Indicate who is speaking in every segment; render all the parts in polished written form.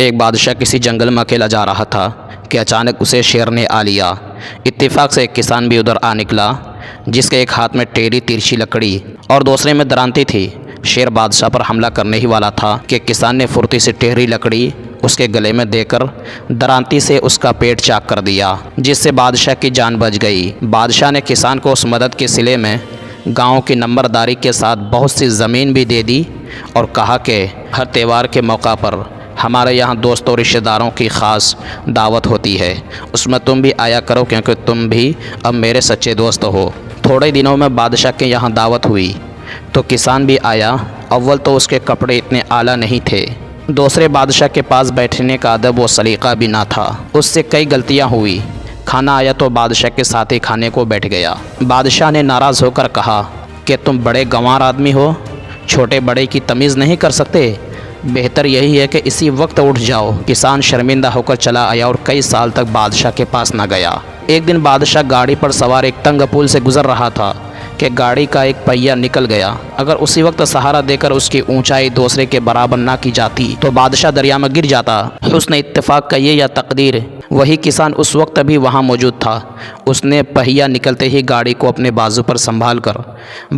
Speaker 1: ایک بادشاہ کسی جنگل میں اکیلا جا رہا تھا کہ اچانک اسے شیر نے آ لیا۔ اتفاق سے ایک کسان بھی ادھر آ نکلا جس کے ایک ہاتھ میں ٹیڑھی ترچھی لکڑی اور دوسرے میں درانتی تھی۔ شیر بادشاہ پر حملہ کرنے ہی والا تھا کہ کسان نے پھرتی سے ٹیڑھی لکڑی اس کے گلے میں دے کر درانتی سے اس کا پیٹ چاک کر دیا، جس سے بادشاہ کی جان بچ گئی۔ بادشاہ نے کسان کو اس مدد کے صلے میں گاؤں کی نمبرداری کے ساتھ بہت سی زمین بھی دے دی اور کہا کہ ہر تہوار کے موقع پر ہمارے یہاں دوستوں اور رشتہ داروں کی خاص دعوت ہوتی ہے، اس میں تم بھی آیا کرو کیونکہ تم بھی اب میرے سچے دوست ہو۔ تھوڑے دنوں میں بادشاہ کے یہاں دعوت ہوئی تو کسان بھی آیا۔ اول تو اس کے کپڑے اتنے اعلیٰ نہیں تھے، دوسرے بادشاہ کے پاس بیٹھنے کا ادب و سلیقہ بھی نہ تھا، اس سے کئی غلطیاں ہوئی۔ کھانا آیا تو بادشاہ کے ساتھ ہی کھانے کو بیٹھ گیا۔ بادشاہ نے ناراض ہو کر کہا کہ تم بڑے گنوار آدمی ہو، چھوٹے بڑے کی تمیز نہیں کر سکتے، بہتر یہی ہے کہ اسی وقت اٹھ جاؤ۔ کسان شرمندہ ہو کر چلا آیا اور کئی سال تک بادشاہ کے پاس نہ گیا۔ ایک دن بادشاہ گاڑی پر سوار ایک تنگ پل سے گزر رہا تھا کہ گاڑی کا ایک پہیہ نکل گیا۔ اگر اسی وقت سہارا دے کر اس کی اونچائی دوسرے کے برابر نہ کی جاتی تو بادشاہ دریا میں گر جاتا۔ حسن اتفاق کا یہ یا تقدیر، وہی کسان اس وقت بھی وہاں موجود تھا۔ اس نے پہیہ نکلتے ہی گاڑی کو اپنے بازو پر سنبھال کر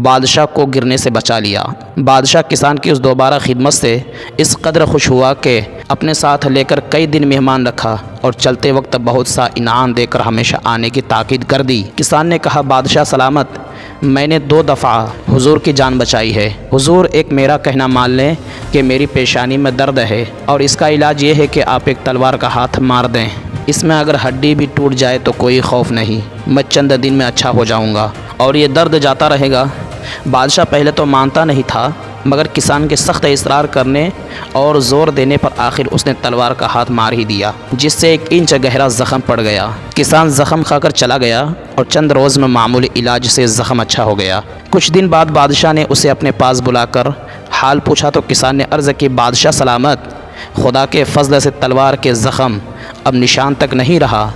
Speaker 1: بادشاہ کو گرنے سے بچا لیا۔ بادشاہ کسان کی اس دوبارہ خدمت سے اس قدر خوش ہوا کہ اپنے ساتھ لے کر کئی دن مہمان رکھا اور چلتے وقت بہت سا انعام دے کر ہمیشہ آنے کی تاکید کر دی۔ کسان نے کہا، بادشاہ سلامت، میں نے 2 دفعہ حضور کی جان بچائی ہے۔ حضور، ایک میرا کہنا مان لیں کہ میری پیشانی میں درد ہے اور اس کا علاج یہ ہے کہ آپ ایک تلوار کا ہاتھ مار دیں، اس میں اگر ہڈی بھی ٹوٹ جائے تو کوئی خوف نہیں، میں چند دن میں اچھا ہو جاؤں گا اور یہ درد جاتا رہے گا۔ بادشاہ پہلے تو مانتا نہیں تھا، مگر کسان کے سخت اصرار کرنے اور زور دینے پر آخر اس نے تلوار کا ہاتھ مار ہی دیا، جس سے 1 انچ گہرا زخم پڑ گیا۔ کسان زخم کھا کر چلا گیا اور چند روز میں معمولی علاج سے زخم اچھا ہو گیا۔ کچھ دن بعد بادشاہ نے اسے اپنے پاس بلا کر حال پوچھا تو کسان نے عرض کی، بادشاہ سلامت، خدا کے فضل سے تلوار کے زخم اب نشان تک نہیں رہا،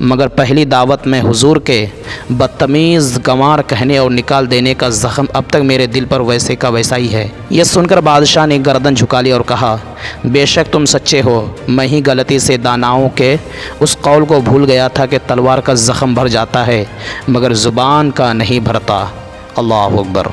Speaker 1: مگر پہلی دعوت میں حضور کے بدتمیز گنوار کہنے اور نکال دینے کا زخم اب تک میرے دل پر ویسے کا ویسا ہی ہے۔ یہ سن کر بادشاہ نے گردن جھکا لی اور کہا، بے شک تم سچے ہو، میں ہی غلطی سے داناؤں کے اس قول کو بھول گیا تھا کہ تلوار کا زخم بھر جاتا ہے مگر زبان کا نہیں بھرتا۔ اللہ اکبر۔